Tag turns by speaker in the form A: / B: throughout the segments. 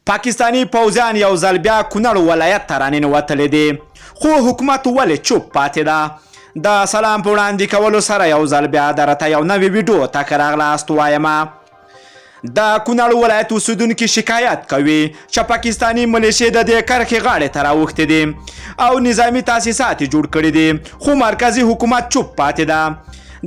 A: پاکستانی پوځیان یو ځل بیا کونړ ولایت ته راننوتلي دي، خو حکومت ولې چوپ پاتې ده؟ د سلام په وړاندې کولو سره یو ځل بیا درته یو نوی ویډیو ته که راغلاست وایمه. د کونړ ولایت اوسیدونکي شکایت کوي چې پاکستانی ملیشې د دې کرښې غاړې ته راوښتې دي او نظامي تاسیسات یې جوړ کړي دي، خو مرکزي حکومت چوپ پاتې ده.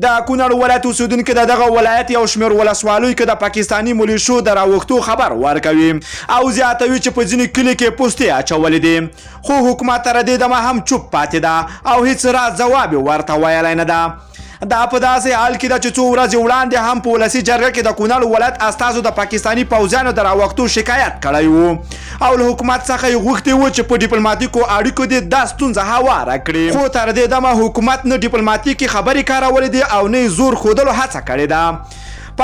A: د کونړ ولایت اوسیدونکي د دغه ولایت یو شمېر ولسوالیو کې د پاکستاني ملیشو د راوښتو خبر ورکوي او زیاتوي چې په ځینې کلي کې پوستې اچولې دي، خو حکومت تر دې دمه هم چوپ پاتې ده او هیڅ راز جواب یې ورته ویلی نه ده. دا په داسې حال کې ده چې څو ورځې وړاندې هم په ولسي جرګه کې د کونړ ولایت استازو د پاکستاني پوځیانو د راوښتو شکایت کړی و او له حکومت څخه یې غوښتي و چې په ډیپلوماتیکو اړیکو دې دا ستونزه هواره کړي، خو تر دې دمه حکومت نه ډیپلوماتیکي خبرې کارولې دي او نه زور ښودلو هڅه کړې ده.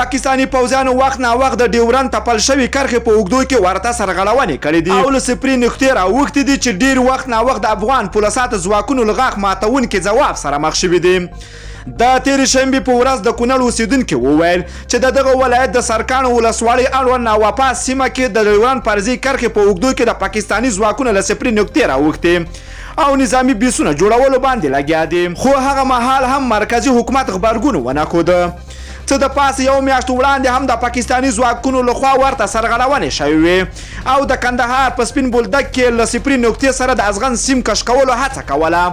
A: پاکستانی پوځیانو وخت نا وخت د ډیورند تپل شوي کرښې په اوږدو کې ورته سرغړونې کړې دي او له صفري نقطې راوښتي دي چې ډیر وخت نا وخت د افغان پولساتو ځواکونو له غاښ ماتونکي ځواب سره مخ شوي دي. د تېرې شنبې په ورځ د کونړ اوسیدونکي وویل چې د دغه ولایت د سرکاڼو ولسوالۍ اړوند ناواپاس سیمه کې د ډیورند فرضي کرښې په اوږدو کې د پاکستاني ځواکونو له صفري نقطې راوښتي او نظامي بیسونه جوړولو باندې لګیا دي، خو هغه مهال هم مرکزي حکومت غبرګون ونه ښوده. څه د پاسه یو میاشت وړاندې هم د پاکستاني ځواکونو لخوا ورته سرغړونې شوې وې او د کندهار په سپین بولدک کې له صفري نقطې سره د ازغن سیم کش کولو هڅه کوله.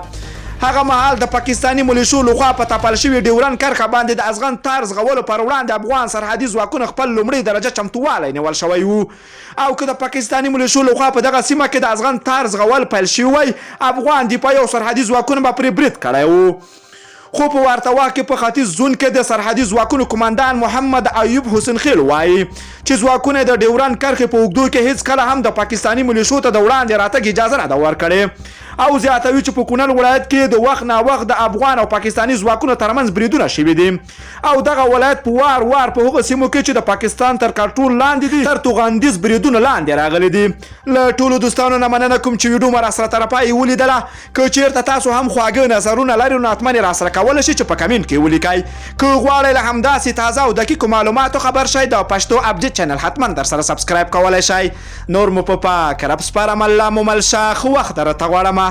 A: هغه مهال د پاکستاني ملیشو لخوا په تپل شوي ډیورند کرښه باندې د ازغن تار زغولو پر وړاندې افغان سرحدي ځواکونه خپل لومړۍ درجه چمتووالی نیول شوی و او که د پاکستاني ملیشو لخوا په دغه سیمه کې د ازغن تار زغول پیل شوی وی افغان دفاعي او سرحدي ځواکونه به پرې برید کړی و. خو په ورته وخت کې په ختیځ زون کې د سرحدي ځواکونو قماندان محمد ایوب حسین خیل وایي چې ځواکونه د ډیورند کرښې په اوږدو کې هیڅ کله هم د پاکستاني ملیشو ته د وړاندې راتګ اجازه نه ده ورکړې او زیاتوي چې په کونړ ولایت کې د وخت نا وخت د افغان او پاکستاني ځواکونو ترمنځ بریدونه شوي دي او دغه ولایت په وار وار په هغو سیمو کې چې د پاکستان تر کنټرول لاندې دي تر توغندیز بریدونه لاندې راغلي دي. له ټولو دوستانو نه مننه کوم چې ویډیو مو راسره تر پایه ولیدله. که چیرته تاسو هم خواږه نظرونه لرئ نو حتما یې راسره کولی شئ چې په کمنټ کې ولیکئ. که غواړئ له همداسې تازه او دقیقو معلوماتو خبر شئ د پښتو اپډیټ چینل حتما در سره سبسکرایب کولی شئ. نور مو په پاک رب سپارم، الله مو مل شه، ښه وخت درته غواړمه.